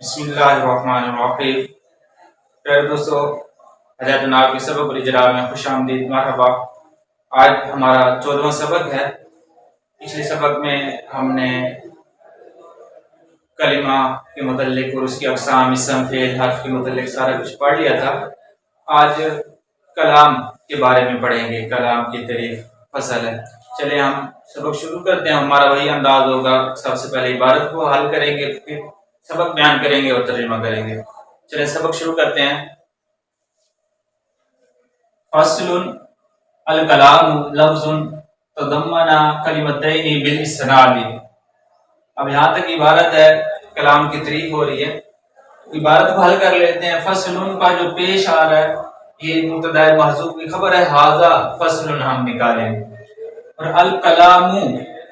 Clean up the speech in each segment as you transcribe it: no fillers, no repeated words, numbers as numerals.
بسم اللہ الرحمن الرحیم۔ پیارے دوستو، حضرت جناب کے سبق الاجراء میں خوش آمدید، مرحبا۔ آج ہمارا 14واں سبق ہے۔ پچھلے سبق میں ہم نے کلمہ کے متعلق اور اس کی اقسام، اسم، فعل، حرف کے متعلق سارا کچھ پڑھ لیا تھا۔ آج کلام کے بارے میں پڑھیں گے، کلام کی تعریف فصل ہے۔ چلے ہم سبق شروع کرتے ہیں۔ ہمارا وہی انداز ہوگا، سب سے پہلے عبارت کو حل کریں گے، پھر سبق بیان کریں گے اور ترجمہ کریں گے۔ چلیں سبق شروع کرتے ہیں۔ فصل الکلام لفظ تضمن کلمتین بالاسناد۔ اب یہاں تک عبارت ہے، کلام کی تعریف ہو رہی ہے، عبارت کو حل کر لیتے ہیں۔ فصل کا جو پیش آ رہا ہے یہ مبتدا محذوف کی خبر ہے، ھذا فصل ہم نکالیں گے، اور الکلام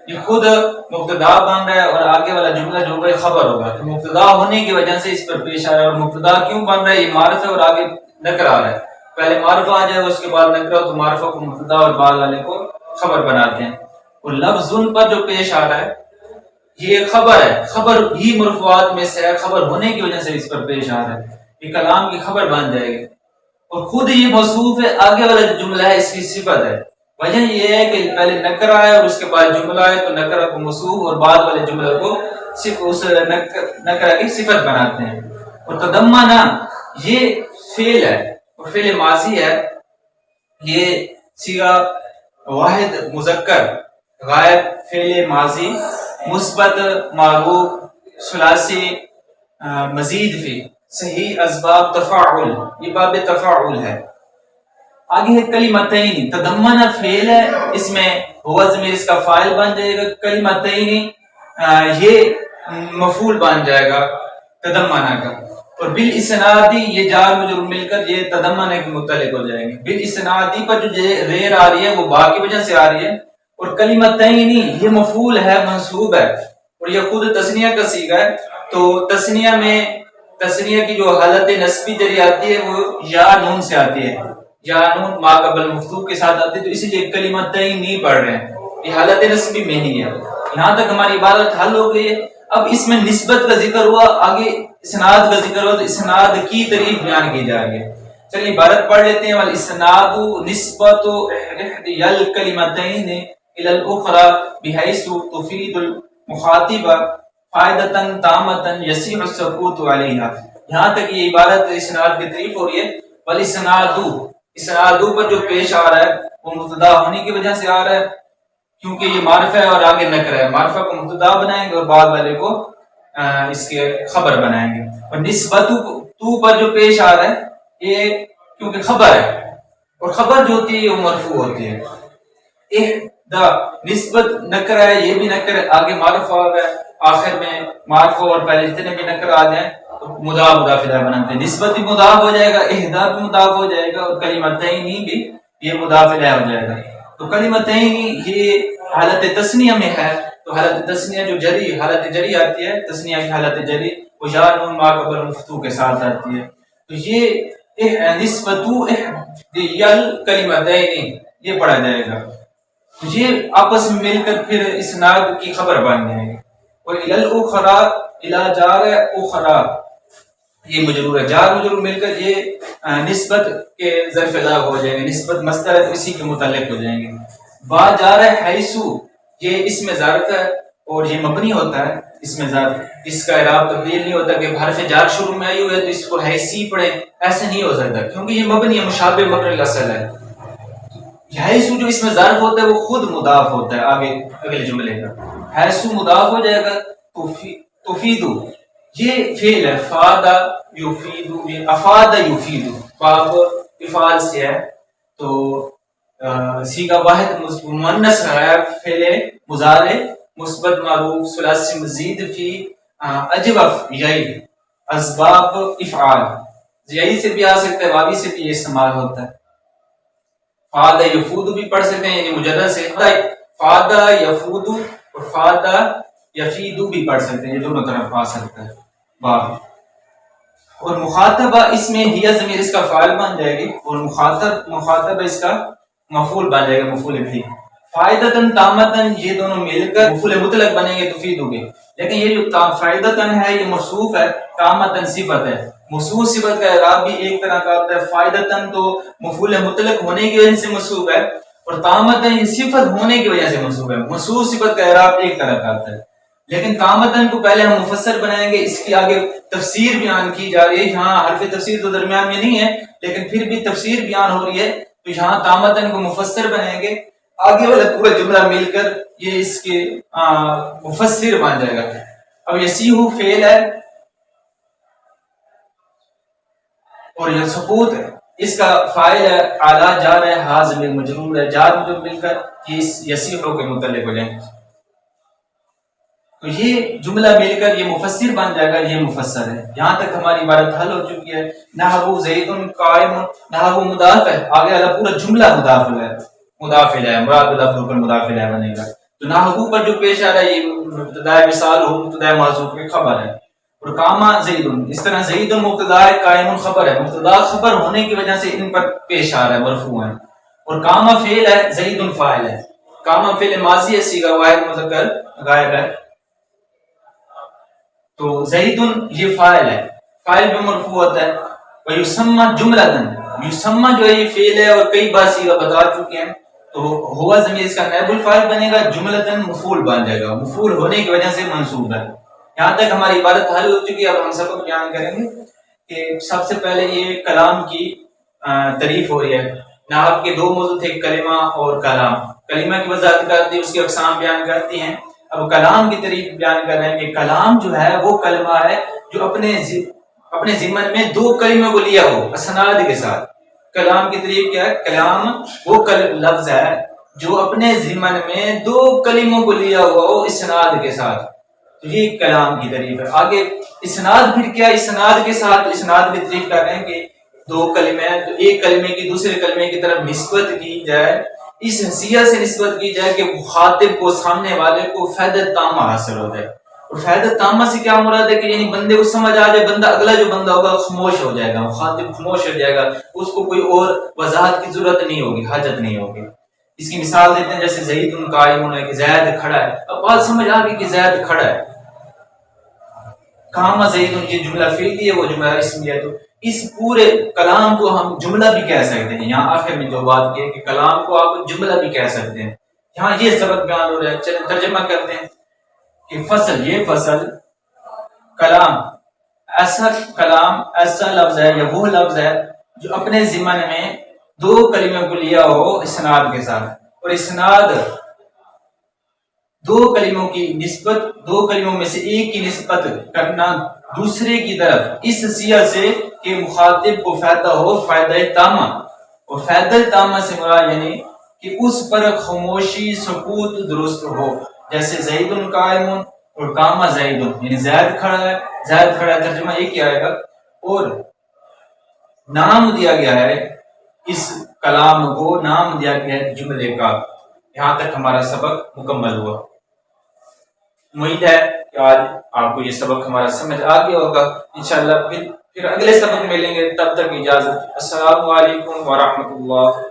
یہ خود مبتدا بن رہا ہے اور آگے والا جملہ جو ہے خبر ہوگا، تو مبتدا ہونے کی وجہ سے اس پر پیش آ رہا ہے۔ اور مبتدا کیوں بن رہا ہے؟ یہ معرف ہے اور آگے نکر آ رہا ہے، پہلے معرف آ جائے اس کے بعد نکر ہو تو معرفہ کو مبتدا اور بعد والے کو خبر بناتے ہیں۔ اور لفظ پر جو پیش آ رہا ہے یہ خبر ہے، خبر ہی مرفوعات میں سے ہے، خبر ہونے کی وجہ سے اس پر پیش آ رہا ہے، یہ کلام کی خبر بن جائے گی۔ اور خود یہ موصوف ہے، آگے والا جو جملہ ہے اس کی صفت ہے۔ وجہ یہ ہے کہ پہلے نکر آئے اور اس کے بعد جملہ آئے تو نکرہ کو موصوف اور بعد والے جملے کو صرف اس نکرہ کی صفت بناتے ہیں۔ اور تضمنا یہ فعل ہے اور فعل ماضی ہے، یہ صیغہ واحد مذکر غائب فعل ماضی مثبت معروف ثلاثی مزید فی صحیح اسباب تفاعل، یہ باب تفاعل ہے۔ آگے ہے کلمتین، تضمن فعل ہے، اس میں ہوا ضمیر اس کا فاعل بن جائے گا، کلمتین یہ مفعول بن جائے گا تضمنہ کا، اور بالاسنادی یہ جار مجرور مل کر یہ تضمنہ کے متعلق ہو جائیں گے۔ بالاسنادی پر جو زیر آ رہی ہے وہ با کی وجہ سے آ رہی ہے، اور کلمتین یہ مفعول ہے، منصوب ہے، اور یہ خود تثنیہ کا صیغہ ہے، تو تثنیہ میں تثنیہ کی جو حالت نسبی جری آتی ہے وہ یا نون سے آتی ہے، یا نون ما قبل مفتوح کے ساتھ آتی ہے، تو اسی لیے کلمتین نہیں پڑھ رہے ہیں، یہ حالت نسبی میں ہی ہے۔ یہاں تک ہماری عبارت حل ہو گئی ہے۔ اب اس میں نسبت کا ذکر ہوا، آگے اسناد کا ذکر ہوا، تو اسناد کی تعریف بیان کی جا رہی ہے۔ چلیے عبارت پڑھ لیتے ہیں۔ والاسناد نسبت احدی الکلمتین الی الاخری بحیث تفید المخاطب فائدۃ تامۃ یصح السکوت علیہا۔ یہاں تک یہ عبارت اسناد کی تعریف ہو رہی ہے۔ والاسناد، اسناد پر جو پیش آ رہا ہے وہ مبتدا ہونے کی وجہ سے آ رہا ہے، کیونکہ یہ معرفہ ہے اور آگے نکر ہے، معرفہ کو مبتدا بنائیں گے اور بعد والے کو اس کے خبر بنائیں گے۔ اور نسبت تو پر جو پیش آ رہا ہے یہ کیونکہ خبر ہے، اور خبر جو ہوتی ہے وہ مرفوع ہوتی ہے۔ احدا نسبت نکر ہے، یہ بھی نکر ہے، آگے معرفہ آ گیا، آخر میں معرفہ اور پہلے جتنے بھی نکر آ جائیں تو مضاف مضاف الیہ بناتے ہیں، نسبت بھی مضاف ہو جائے گا، احدا بھی مضاف ہو جائے گا، اور کلمتین بھی یہ مضاف الیہ ہو جائے گا۔ تو کلمتین یہ حالت تثنیہ میں ہے، تو حالت تثنیہ جو جری حالت جری آتی ہے، تثنیہ کی حالت جری وہ یا نون ما قبل مفتوح کے ساتھ آتی ہے، تو یہ نسبت احدی الکلمتین یہ پڑھا جائے گا، یہ آپس میں مل کر پھر اسناد کی خبر بن جائے گی۔ اور الی الاخری، الی جار اخری یہ مجرور ہے، جار مجرور مل کر یہ نسبت کے ظرف لاغ ہو جائیں گے، نسبت مصدر ہے اسی کے متعلق ہو جائیں گے۔ با جار حیثو یہ اس میں ظرف ہے اور یہ مبنی ہوتا ہے، اس میں ظرف اس کا اعراب تبدیل نہیں ہوتا کہ حرف جار شروع میں آئی ہوئی ہے تو اس کو حیثی پڑھیں، ایسے نہیں ہو سکتا، کیونکہ یہ مبنی ہے، مشابہ مبنی الاصل ہے۔ حیثو جو اس میں ظرف ہوتا ہے وہ خود مضاف ہوتا ہے، آگے اگلے جملے کا حیثو مضاف ہو جائے گا۔ تفیدو یہ فعل ہے، فادا یفیدو، یہ افاد یفیدو باب افعال سے ہے، تو صیغہ واحد مؤنث ہے، فعل مضارع مثبت معروف ثلاثی مزید فی اجوف یئی اسباب افعال، یئی سے بھی آ سکتا ہے، واوی سے بھی یہ استعمال ہوتا ہے۔ فادا یفود بھی پڑھ سکتے ہیں، یعنی مجرد سے فادا یفود اور فادا یفیدو بھی پڑھ سکتے ہیں، یہ دونوں طرف آ سکتا ہے باب۔ اور مخاطبہ اس میں ہی ضمیر اس کا فاعل بن جائے گی، اور مخاطبہ اس کا مفعول بن جائے گا، مفعول بھی۔ فائدتن تامتن یہ دونوں مل کر مفعول مطلق بنیں گے، تفید ہوگے، لیکن یہ جو فائدتن ہے یہ موصوف ہے، قامتن صفت ہے. موصوف صفت کا اعراب بھی ایک طرح کا ہوتا ہے. فائدتن تو مفعول مطلق ہونے کی وجہ سے موصوف ہے، اور قامتن یہ صفت ہونے کی وجہ سے موصوف ہے. موصوف صفت کا اعراب ایک طرح کا ہوتا ہے. لیکن قامتن کو پہلے ہم مفسر بنائیں گے، اس کی آگے تفسیر بیان کی جا رہی ہے. یہاں حرف تفسیر تو درمیان میں نہیں ہے، لیکن پھر بھی تفسیر بیان ہو رہی ہے، تو یہاں قامتن کو مفسر بنائیں گے. آگے والا پورا جملہ مل کر یہ اس کے مفسر بن جائے گا. اب یسیح فعل ہے اور یہ سقوط ہے، اس کا فاعل ہے اعلیٰ جار ہے، حاضر مجرور ہے، جار مجرور مل کر یہ یسیح کے متعلق ہو جائیں. تو یہ جملہ مل کر یہ مفسر بن جائے گا، یہ مفسر ہے. یہاں تک ہماری عبارت حل ہو چکی ہے. نحو زید قائم، نحو مضاف ہے، آگے والا پورا جملہ مضاف ہے، مراد لفظ پر مضاف ہے بنے گا. تو نحو پر جو پیش آ رہا ہے یہ مبتدا مثال ہو، مبتدا محذوف کی خبر ہے. اور قامہ زید، اس طرح زید مبتدا ہے، قائم خبر ہے. مبتدا خبر ہونے کی وجہ سے ان پر پیش آ رہا ہے، مرفوع ہے. اور قامہ فعل ہے، زید فاعل ہے. قامہ فعل ماضی ہے، صیغہ واحد مذکر غائب ہے. تو زید یہ فاعل ہے، فاعل بھی مرفوع ہوتا ہے. ویسمى جملۃ، یسمى جو ہے یہ فعل ہے اور کئی بار صیغہ بتا چکے ہیں. تو ہوا ضمیر اس کا نائب الفاعل بنے گا، جملۃ مفعول بن جائے گا، مفعول ہونے کی وجہ سے منصوب ہے. یہاں تک ہماری عبارت حل ہو چکی ہے. اب ہم سبق بیان کریں گے کہ سب سے پہلے یہ کلام کی تعریف ہو رہی ہے. نحو کے دو موضوع تھے، کلمہ اور کلام. کلمہ کی وضاحت کرتی ہے، اس کی اقسام بیان کرتی ہیں. اب کلام کی تعریف بیان کر رہے ہیں کہ کلام جو ہے وہ کلمہ ہے جو اپنے ضمن میں دو کلموں کو لیا ہو اسناد کے ساتھ. کلام کی تعریف کیا ہے؟ کلام وہ لفظ ہے جو اپنے ضمن میں دو کلموں کو لیا ہوا ہو اسناد کے ساتھ. تو یہ کلام کی تعریف ہے. آگے اسناد پھر کیا؟ اسناد کے ساتھ اسناد کی تعریف کر رہے ہیں کہ دو کلمے ہیں تو ایک کلمے کی دوسرے کلمے کی طرف نسبت کی جائے، اس حیثیت سے نسبت کی جائے کہ مخاطب کو، سامنے والے کو فائدہ تامہ حاصل ہو جائے. اور فائدہ تامہ سے کیا مراد ہے کہ یعنی بندے کو سمجھ آ جائے، بندہ اگلا جو بندہ ہوگا خاموش ہو جائے گا، مخاطب خاموش ہو جائے گا، اس کو کوئی اور وضاحت کی ضرورت نہیں ہوگی، حاجت نہیں ہوگی. اس کی مثال دیتے ہیں جیسے زید قائم ہے کہ زید کھڑا ہے. اب بات سمجھ آ گئی کہ زید کھڑا ہے. قام زید یہ جملہ فعلی ہے، وہ جملہ اسمی ہے. تو اس پورے کلام کو ہم جملہ بھی کہہ سکتے ہیں. یہاں آخر میں جو بات کی ہے کہ کلام کو آپ جملہ بھی کہہ سکتے ہیں. یہاں یہ سبق بیان ہو رہا ہے. چلیں ترجمہ کرتے ہیں کہ فصل، یہ فصل کلام ایسا لفظ ہے یا وہ لفظ ہے جو اپنے ضمن میں دو کلموں کو لیا ہو اسناد کے ساتھ. اور اسناد دو کلموں کی نسبت، دو کلموں میں سے ایک کی نسبت کرنا دوسرے کی طرف اس حیثیت سے کہ مخاطب کو فائدہ ہو، فائدہ تامہ. اور فائدہ تامہ سے مراد یعنی کہ اس پر خاموشی سکوت درست ہو. جیسے زید قائم اور قام زید، یعنی زید کھڑا ہے، زید کھڑا ہے، ترجمہ یہ کیا آئے گا. اور نام دیا گیا ہے اس کلام کو، نام دیا گیا ہے جملے کا. یہاں تک ہمارا سبق مکمل ہوا. امید ہے کہ آج آپ کو یہ سبق ہمارا سمجھ آ گیا ہوگا. انشاءاللہ پھر اگلے سبق میں ملیں گے. تب تک اجازت. السلام علیکم ورحمۃ اللہ.